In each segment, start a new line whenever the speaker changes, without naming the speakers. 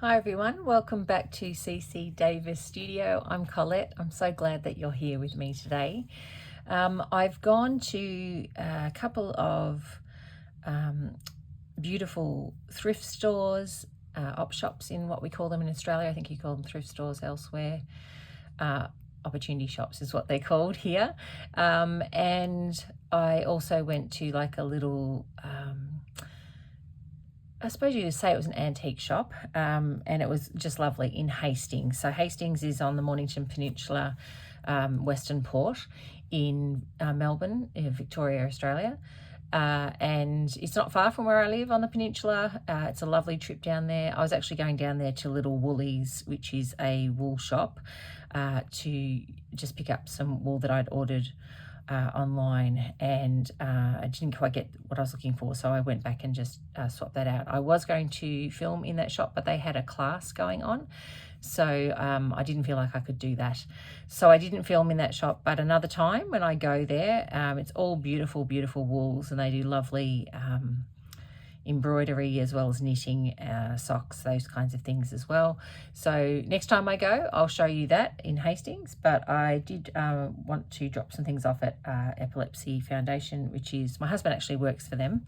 Hi everyone, welcome back to CC Davis Studio. I'm Colette. I'm so glad that you're here with me today. I've gone to a couple of beautiful thrift stores, op shops in what we call them in Australia. I think you call them thrift stores elsewhere. Opportunity shops is what they're called here. And I also went to like a little I suppose you could say it was an antique shop, and it was just lovely in Hastings. So Hastings is on the Mornington Peninsula, Western Port in Melbourne, in Victoria, Australia. And it's not far from where I live on the peninsula. It's a lovely trip down there. I was actually going down there to Little Woolies, which is a wool shop, to just pick up some wool that I'd ordered online, and I didn't quite get what I was looking for, so I went back and just swapped that out. I was going to film in that shop, but they had a class going on, so I didn't feel like I could do that. So I didn't film in that shop, but another time when I go there, it's all beautiful, beautiful wools, and they do lovely embroidery as well as knitting, socks, those kinds of things as well. So next time I go, I'll show you that in Hastings. But I did want to drop some things off at Epilepsy Foundation, which is, my husband actually works for them.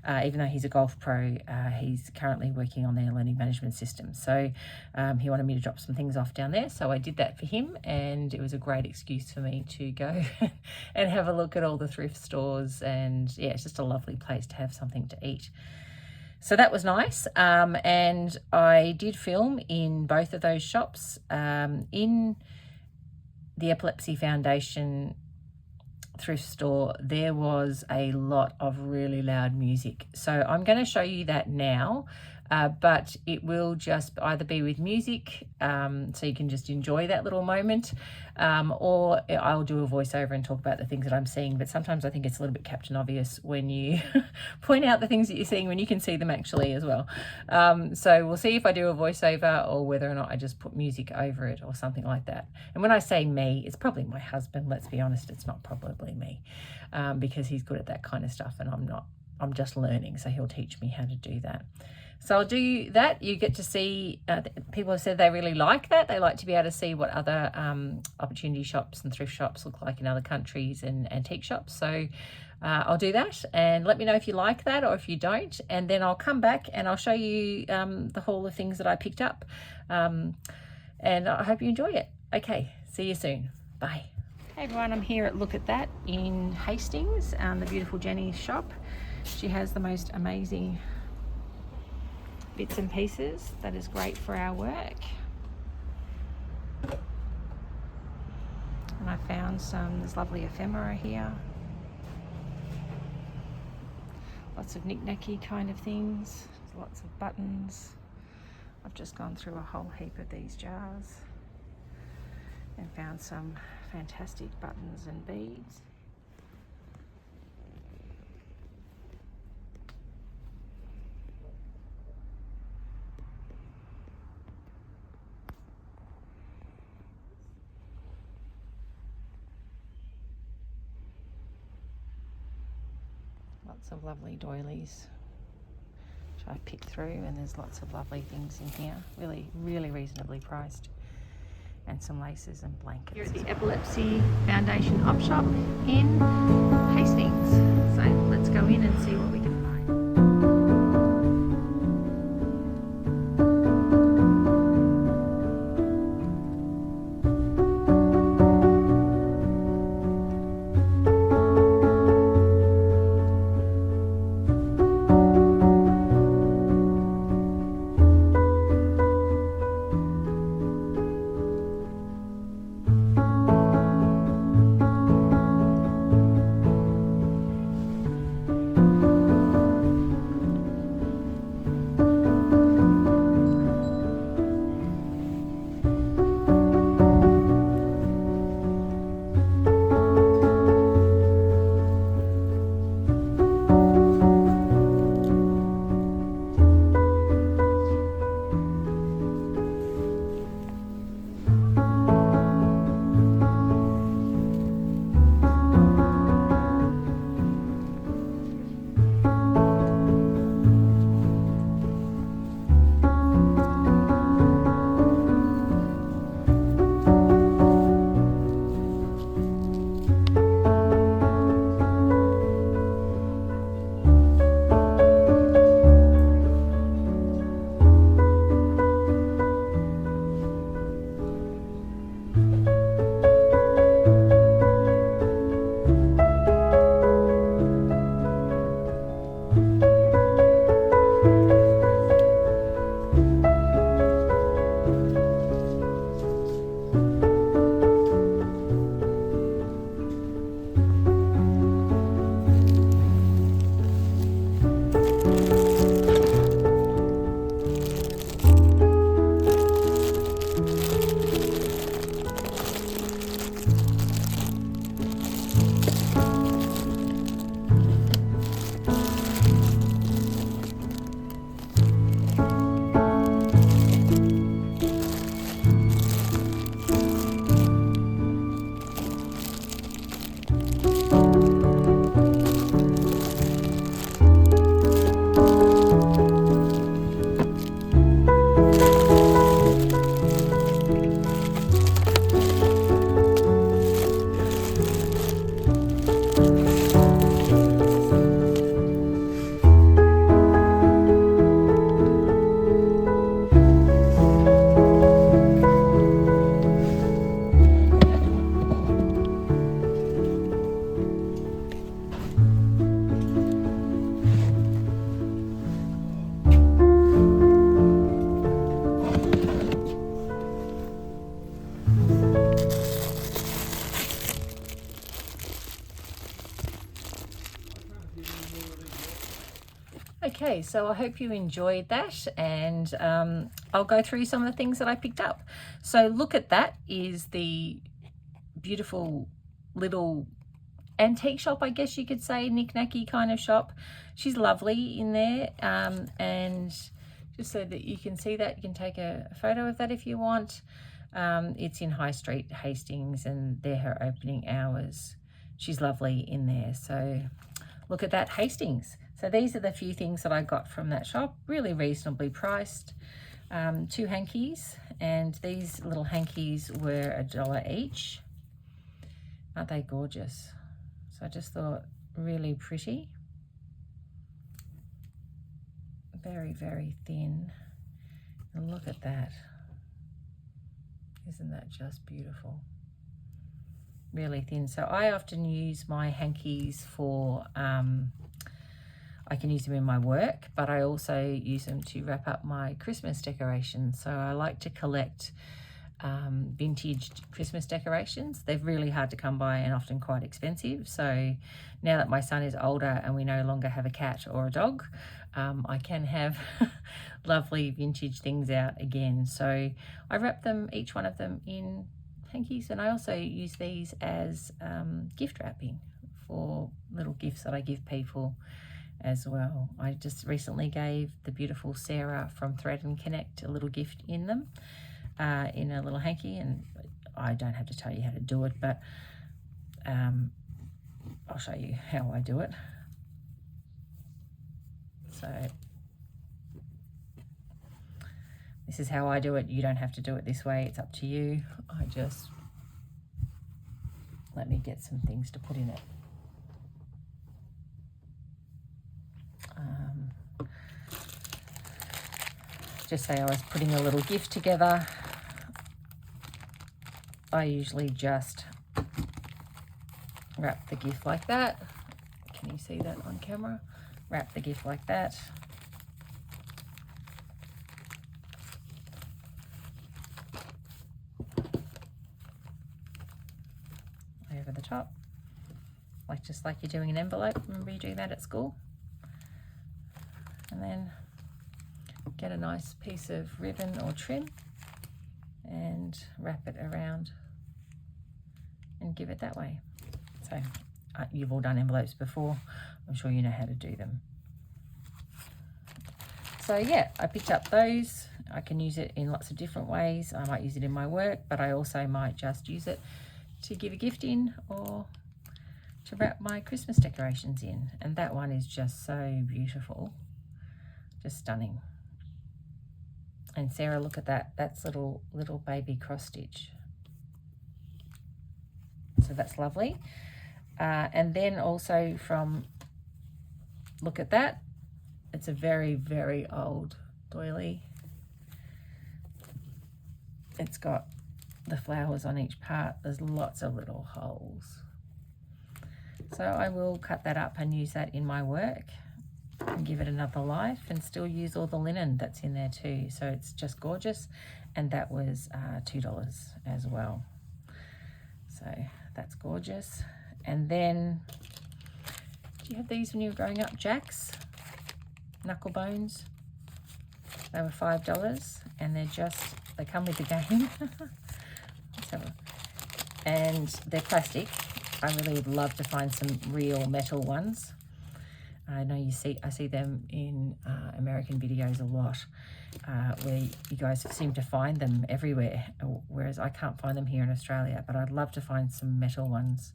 Even though he's a golf pro, he's currently working on their learning management system. So he wanted me to drop some things off down there. So I did that for him, and it was a great excuse for me to go and have a look at all the thrift stores. And yeah, it's just a lovely place to have something to eat. So that was nice, and I did film in both of those shops. In the Epilepsy Foundation thrift store, there was a lot of really loud music. So I'm going to show you that now, but it will just either be with music, so you can just enjoy that little moment, or I'll do a voiceover and talk about the things that I'm seeing. But sometimes I think it's a little bit Captain Obvious when you point out the things that you're seeing when you can see them actually as well. So we'll see if I do a voiceover or whether or not I just put music over it or something like that. And when I say me, it's probably my husband. Let's be honest, it's not probably me, because he's good at that kind of stuff and I'm not. I'm just learning, so he'll teach me how to do that. So I'll do that. You get to see, people have said they really like that. They like to be able to see what other opportunity shops and thrift shops look like in other countries and antique shops. So I'll do that, and let me know if you like that or if you don't. And then I'll come back and I'll show you the haul of things that I picked up. And I hope you enjoy it. Okay, see you soon. Bye. Hey everyone, I'm here at Look at That in Hastings, the beautiful Jenny's shop. She has the most amazing bits and pieces that is great for our work. And I found there's lovely ephemera here. Lots of knick-knacky kind of things, lots of buttons. I've just gone through a whole heap of these jars and found some fantastic buttons and beads. Lots of lovely doilies, which I picked through, and there's lots of lovely things in here, really, really reasonably priced, and some laces and blankets. Here at the Epilepsy Foundation op shop in Hastings. So let's go in and see what we can find. Okay, so I hope you enjoyed that, and I'll go through some of the things that I picked up. So look at that, is the beautiful little antique shop, I guess you could say, knick-knacky kind of shop. She's lovely in there, and just so that you can see that, you can take a photo of that if you want. It's in High Street, Hastings, and they're her opening hours. She's lovely in there, so look at that, Hastings. So these are the few things that I got from that shop, really reasonably priced. 2 hankies, and these little hankies were $1 each. Aren't they gorgeous? So I just thought, really pretty. Very, very thin. And look at that. Isn't that just beautiful? Really thin. So I often use my hankies for, I can use them in my work, but I also use them to wrap up my Christmas decorations. So I like to collect vintage Christmas decorations. They're really hard to come by and often quite expensive. So now that my son is older and we no longer have a cat or a dog, I can have lovely vintage things out again. So I wrap them, each one of them, in hankies, and I also use these as gift wrapping for little gifts that I give people as well. I just recently gave the beautiful Sarah from Thread and Connect a little gift in them, in a little hanky, and I don't have to tell you how to do it, but I'll show you how I do it. So this is how I do it. You don't have to do it this way, it's up to you. I just, let me get some things to put in it. Just say I was putting a little gift together. I usually just wrap the gift like that. Can you see that on camera? Wrap the gift like that. Over the top, just like you're doing an envelope. Remember you do that at school? And then get a nice piece of ribbon or trim and wrap it around and give it that way. So you've all done envelopes before. I'm sure you know how to do them. So yeah, I picked up those. I can use it in lots of different ways. I might use it in my work, but I also might just use it to give a gift in or to wrap my Christmas decorations in. And that one is just so beautiful, just stunning. And Sarah, look at that. That's little baby cross stitch. So that's lovely. And then also from, look at that. It's a very, very old doily. It's got the flowers on each part. There's lots of little holes. So I will cut that up and use that in my work and give it another life, and still use all the linen that's in there too. So it's just gorgeous. And that was $2 as well. So that's gorgeous. And then, do you have these when you were growing up, Jacks? Knuckle bones. They were $5, and they come with the game. And they're plastic. I really would love to find some real metal ones. I know I see them in American videos a lot, where you guys seem to find them everywhere, whereas I can't find them here in Australia. But I'd love to find some metal ones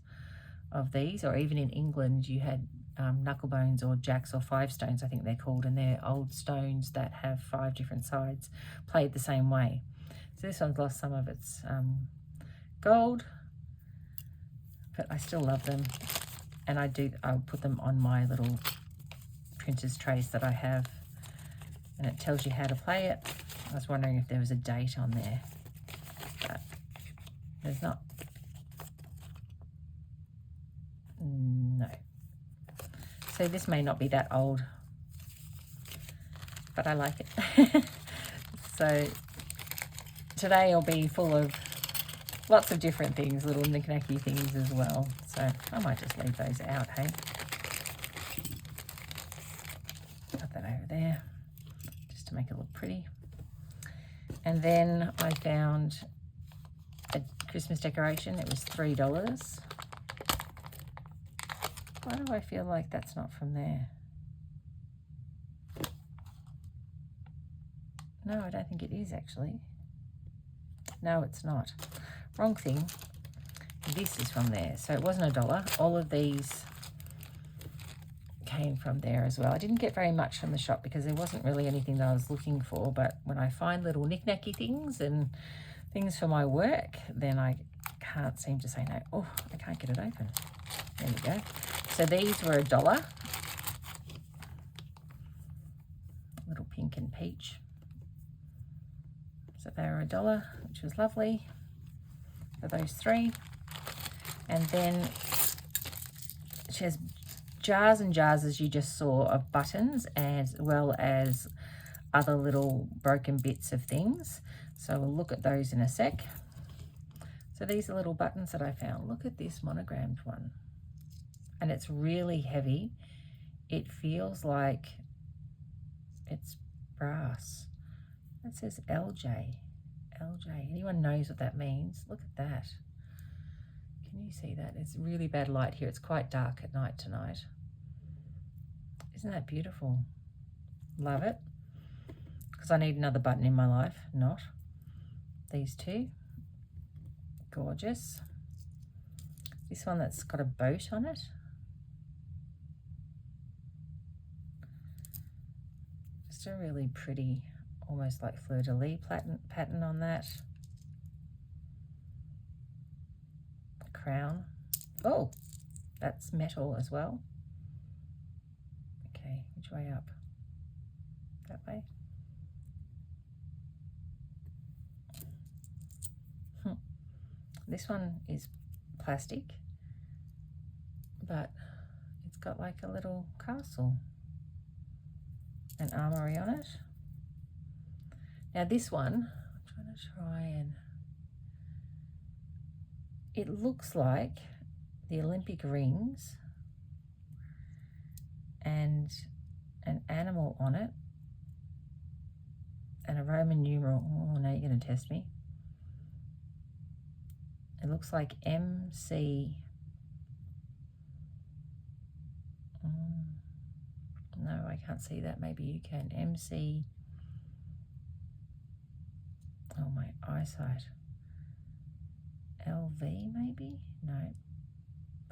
of these, or even in England you had knuckle bones or jacks or 5 stones, I think they're called, and they're old stones that have 5 different sides played the same way. So this one's lost some of its gold, but I still love them, and I'll put them on my little printer's trays that I have, and it tells you how to play it. I was wondering if there was a date on there, but there's not. No. So this may not be that old, but I like it. So today will be full of lots of different things, little knick-knacky things as well. So I might just leave those out, hey? Put that over there. look pretty. And then I found a Christmas decoration. It was $3. Why do I feel like that's not from there? No, I don't think it is actually. No, it's not. Wrong thing. This is from there. So it wasn't $1. All of these came from there as well. I didn't get very much from the shop because there wasn't really anything that I was looking for, but when I find little knick-knacky things and things for my work, then I can't seem to say no. Oh, I can't get it open. There we go. So these were $1. Little pink and peach. So they were $1, which was lovely for those three. And then she has jars and jars, as you just saw, of buttons as well as other little broken bits of things. So we'll look at those in a sec. So these are little buttons that I found. Look at this monogrammed one. And it's really heavy. It feels like it's brass. That says LJ. LJ. Anyone knows what that means? Look at that. Can you see that? It's really bad light here. It's quite dark at night tonight. Isn't that beautiful? Love it. Because I need another button in my life. Not. These two. Gorgeous. This one that's got a boat on it. Just a really pretty, almost like fleur-de-lis pattern on that. Crown. Oh, that's metal as well. Okay, which way up? That way. This one is plastic, but it's got like a little castle, an armory on it. Now this one, I'm trying to try and, it looks like the Olympic rings and an animal on it and a Roman numeral. Oh, now you're going to test me. It looks like MC. No, I can't see that. Maybe you can. MC. Oh, my eyesight. LV maybe? No.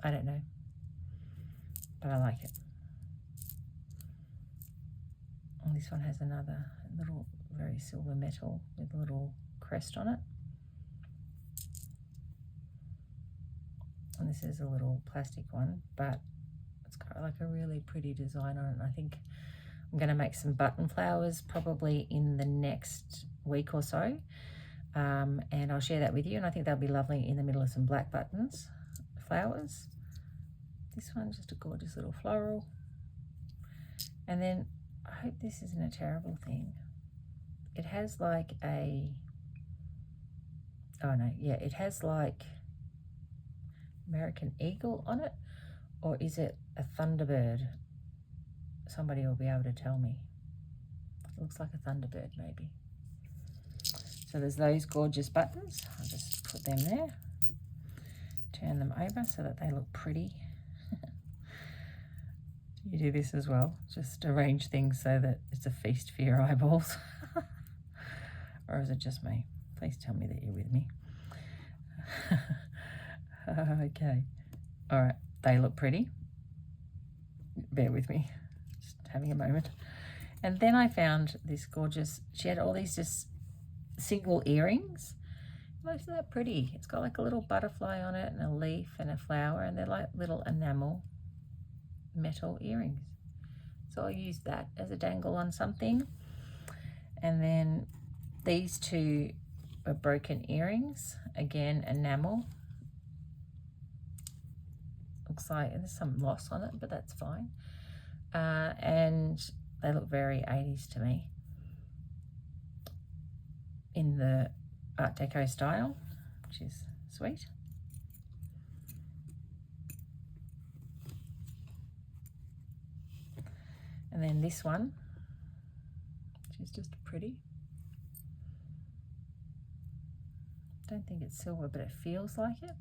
I don't know. But I like it. And this one has another little very silver metal with a little crest on it. And this is a little plastic one, but it's got like a really pretty design on it. And I think I'm going to make some button flowers probably in the next week or so. And I'll share that with you. And I think that'll be lovely in the middle of some black buttons, flowers. This one's just a gorgeous little floral. And then I hope this isn't a terrible thing. It has like a, oh no, yeah, it has like American eagle on it, or is it a thunderbird? Somebody will be able to tell me. It looks like a thunderbird maybe. So there's those gorgeous buttons. I'll just put them there, turn them over so that they look pretty. You do this as well, just arrange things so that it's a feast for your eyeballs. Or is it just me? Please tell me that you're with me. Okay, all right, they look pretty. Bear with me, just having a moment. And then I found this gorgeous, she had all these just single earrings. Isn't that pretty? It's got like a little butterfly on it and a leaf and a flower, and they're like little enamel metal earrings. So I'll use that as a dangle on something. And then these two are broken earrings, again enamel. Looks like there's some loss on it, but that's fine. And they look very 80s to me in the Art Deco style, which is sweet. And then this one, which is just a pretty. Don't think it's silver, but it feels like it.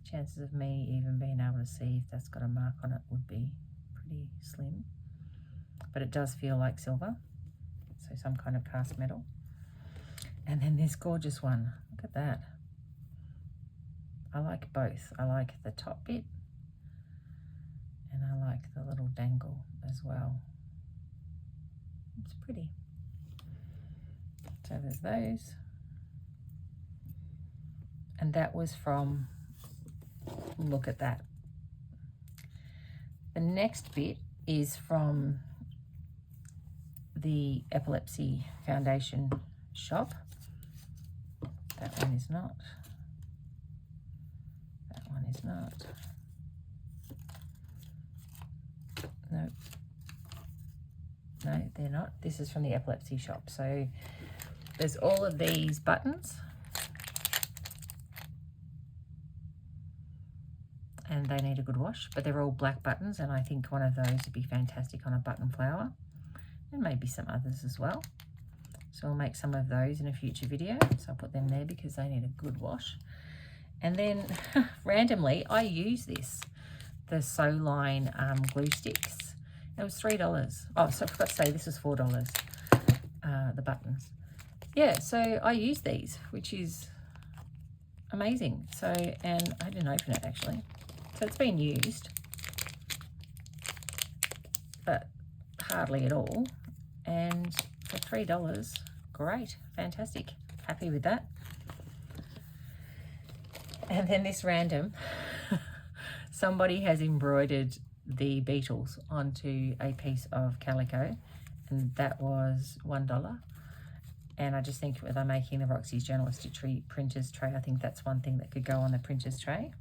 Chances of me even being able to see if that's got a mark on it would be pretty slim. But it does feel like silver, so some kind of cast metal. And then this gorgeous one, look at that. I like both. I like the top bit and I like the little dangle as well. It's pretty. So there's those. And that was from, look at that. The next bit is from the Epilepsy Foundation shop. That one is not. That one is not. No. No, they're not. This is from the Epilepsy shop. So there's all of these buttons. And they need a good wash, but they're all black buttons, and I think one of those would be fantastic on a button flower, and maybe some others as well. So I'll make some of those in a future video. So I'll put them there because they need a good wash. And then randomly, I use this, the Sew Line glue sticks. It was $3. Oh, so I forgot to say this was $4, the buttons. Yeah, so I use these, which is amazing. So, and I didn't open it actually. So it's been used, but hardly at all. And for $3, great, fantastic, happy with that. And then this random, somebody has embroidered the Beatles onto a piece of calico, and that was $1. And I just think with I'm making the Roxy's Journalistic Printers Tray, I think that's one thing that could go on the printer's tray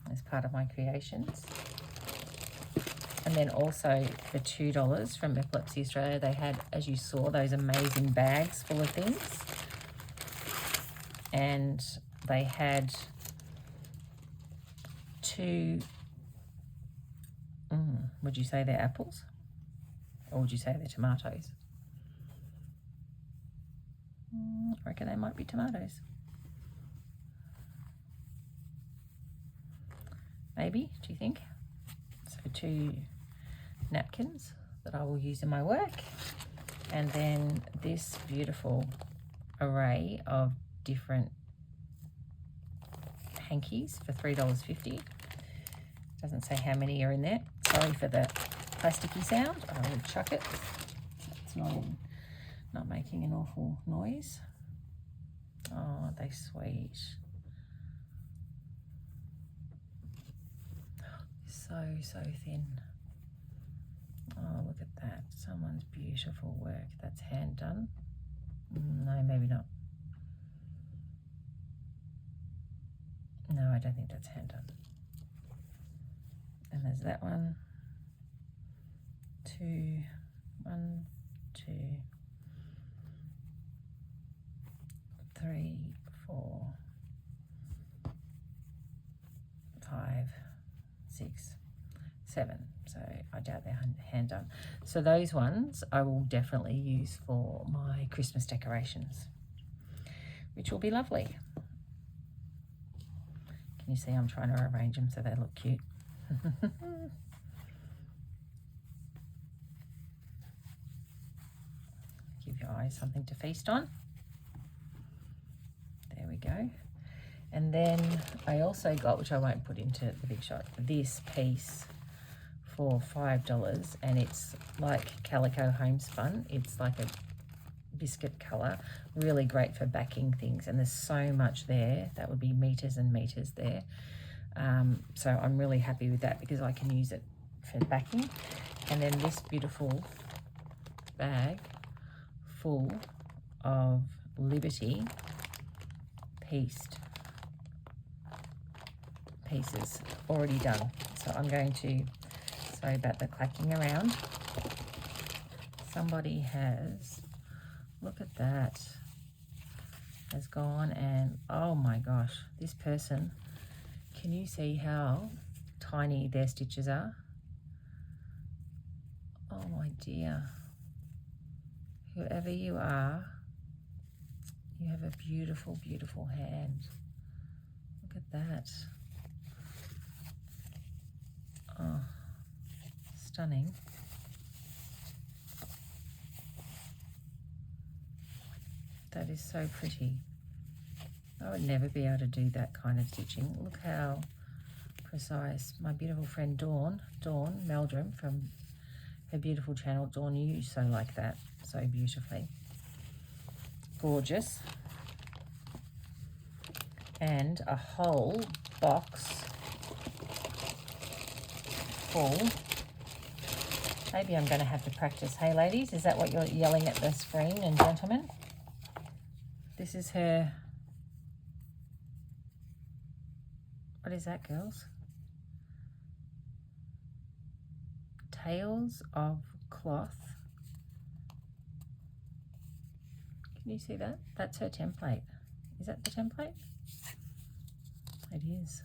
as part of my creations. And then also for $2 from Epilepsy Australia, they had, as you saw, those amazing bags full of things. And they had two, would you say they're apples? Or would you say they're tomatoes? I reckon they might be tomatoes. Maybe, do you think? So 2 napkins that I will use in my work. And then this beautiful array of different hankies for $3.50. Doesn't say how many are in there. Sorry for the plasticky sound. I will chuck it. It's not making an awful noise. Oh, aren't they sweet? So thin. Oh, look at that. Someone's beautiful work. That's hand done. No, maybe not. No, I don't think that's hand done. And there's that one. 2, 1, 2, 3, 4, 5, 6, 7. So I doubt they're hand done. So those ones I will definitely use for my Christmas decorations, which will be lovely. Can you see I'm trying to arrange them so they look cute? Give your eyes something to feast on. There we go. And then I also got, which I won't put into the big shot, this piece for $5, and it's like calico homespun. It's like a biscuit colour, really great for backing things, and there's so much there. That would be meters and meters there. So I'm really happy with that because I can use it for backing. And then this beautiful bag full of Liberty pieces already done. So I'm going to, sorry about the clacking around. Somebody has, look at that, has gone and, oh my gosh, this person, can you see how tiny their stitches are? Oh my dear. Whoever you are, you have a beautiful, beautiful hand. Look at that. Oh, stunning. That is so pretty. I would never be able to do that kind of stitching. Look how precise. My beautiful friend Dawn Meldrum from her beautiful channel, Dawn, you sew like that so beautifully. Gorgeous. And a whole box full. Maybe I'm going to have to practice. Hey ladies, is that what you're yelling at the screen? And gentlemen, this is her. What is that, girls? Tails of cloth. Can you see that? That's her template. Is that the template? It is.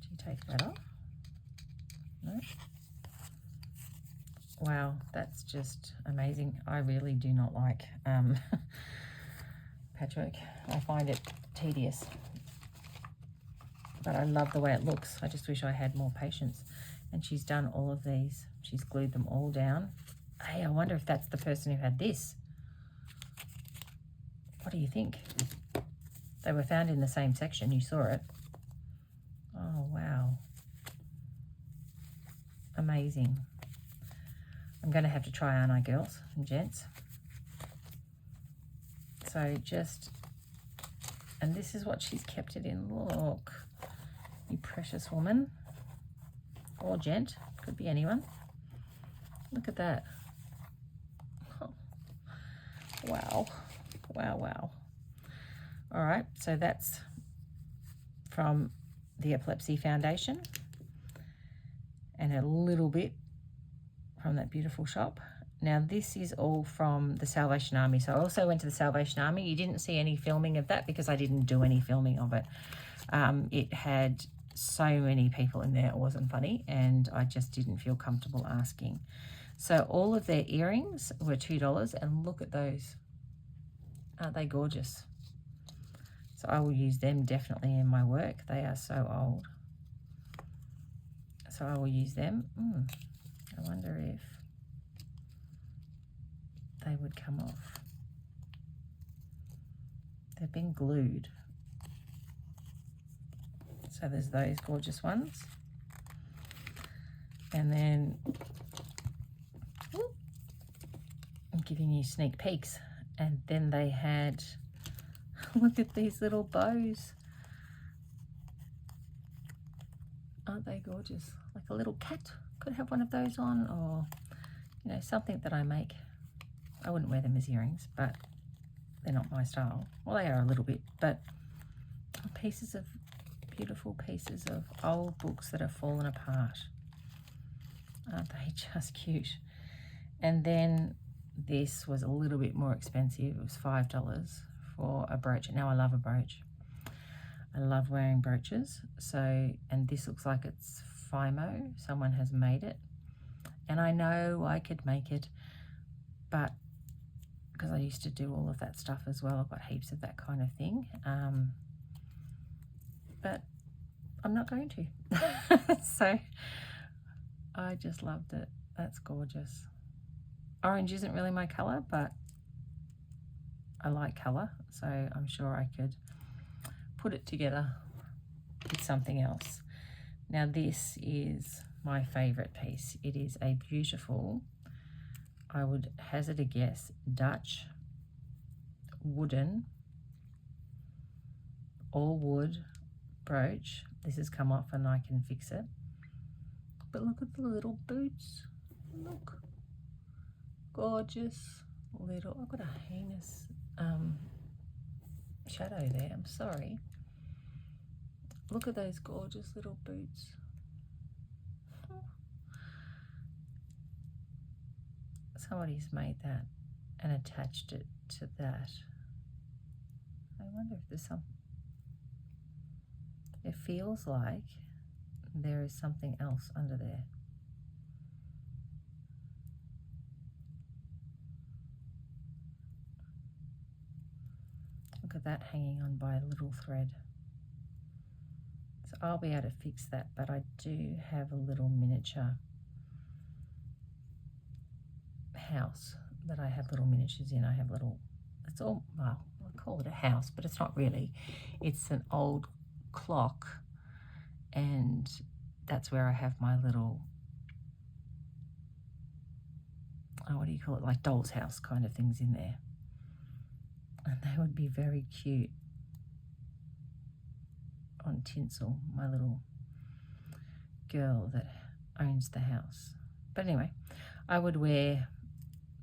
Do you take that off? No? Wow, that's just amazing. I really do not like patchwork. I find it tedious. But I love the way it looks. I just wish I had more patience. And she's done all of these. She's glued them all down. Hey, I wonder if that's the person who had this. What do you think? They were found in the same section. You saw it. Oh, wow. Amazing. I'm going to have to try, aren't I, girls and gents? So just, and this is what she's kept it in. Look, you precious woman. Or gent. Could be anyone. Look at that. Oh. Wow. Wow, wow. All right, so that's from the Epilepsy Foundation and a little bit from that beautiful shop. Now this is all from the Salvation Army. So I also went to the Salvation Army. You didn't see any filming of that because I didn't do any filming of it. It had so many people in there, it wasn't funny, and I just didn't feel comfortable asking. So all of their earrings were $2, and look at those. Aren't they gorgeous? So I will use them definitely in my work. They are so old. So I will use them. I wonder if they would come off. They've been glued. So there's those gorgeous ones. And then I'm giving you sneak peeks. And then they had, look at these little bows. Aren't they gorgeous? Like a little cat could have one of those on, or, you know, something that I make. I wouldn't wear them as earrings, but they're not my style. Well, they are a little bit, but pieces of, beautiful pieces of old books that have fallen apart. Aren't they just cute? And then this was a little bit more expensive. It was $5 for a brooch. Now I love a brooch. I love wearing brooches. So, and this looks like it's Fimo. Someone has made it. And I know I could make it, but because I used to do all of that stuff as well. I've got heaps of that kind of thing. But I'm not going to. So I just loved it. That's gorgeous. Orange isn't really my colour, but I like colour, so I'm sure I could put it together with something else. Now this is my favourite piece. It is a beautiful, I would hazard a guess, Dutch wooden, all wood brooch. This has come off and I can fix it. But look at the little boots. Look. Gorgeous little, I've got a heinous shadow there, I'm sorry. Look at those gorgeous little boots. Somebody's made that and attached it to that. I wonder if there's some, it feels like there is something else under there. Look at that hanging on by a little thread. So I'll be able to fix that, but I do have a little miniature house that I have little miniatures in. I have little, it's all, well, I call it a house, but it's not really. It's an old clock, and that's where I have my little, oh, what do you call it, like doll's house kind of things in there. And they would be very cute on tinsel, my little girl that owns the house. But anyway, I would wear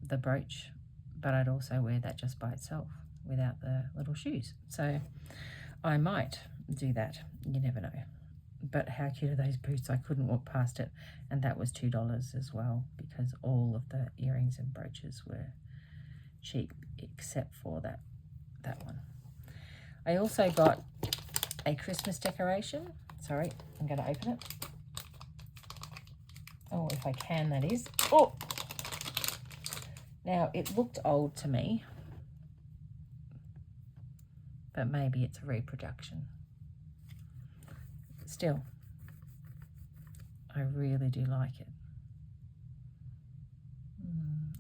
the brooch, but I'd also wear that just by itself without the little shoes. So I might do that, you never know. But how cute are those boots? I couldn't walk past it, and that was $2 as well, because all of the earrings and brooches were cheap except for that one. I also got a Christmas decoration. Sorry, I'm going to open it. Oh, if I can, that is. Oh! Now, it looked old to me, but maybe it's a reproduction. Still, I really do like it.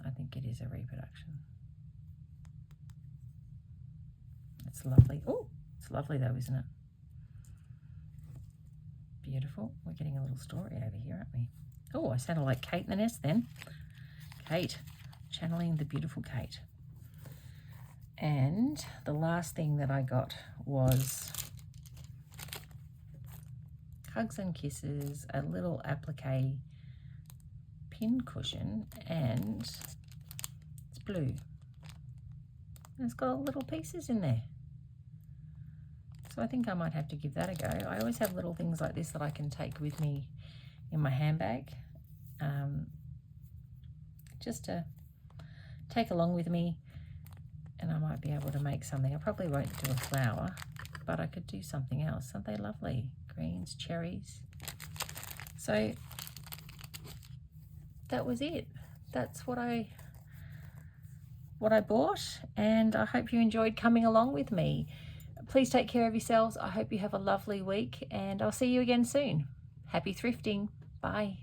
I think it is a reproduction. It's lovely. Oh, it's lovely though, isn't it? Beautiful. We're getting a little story over here, aren't we? Oh, I sounded like Kate in the nest then. Kate, channeling the beautiful Kate. And the last thing that I got was Hugs and Kisses, a little applique pin cushion, and it's blue. And it's got little pieces in there. So I think I might have to give that a go. I always have little things like this that I can take with me in my handbag, just to take along with me, and I might be able to make something. I probably won't do a flower, but I could do something else. Aren't they lovely? Greens, cherries. So that was it. That's what I bought, and I hope you enjoyed coming along with me. Please take care of yourselves. I hope you have a lovely week, and I'll see you again soon. Happy thrifting. Bye.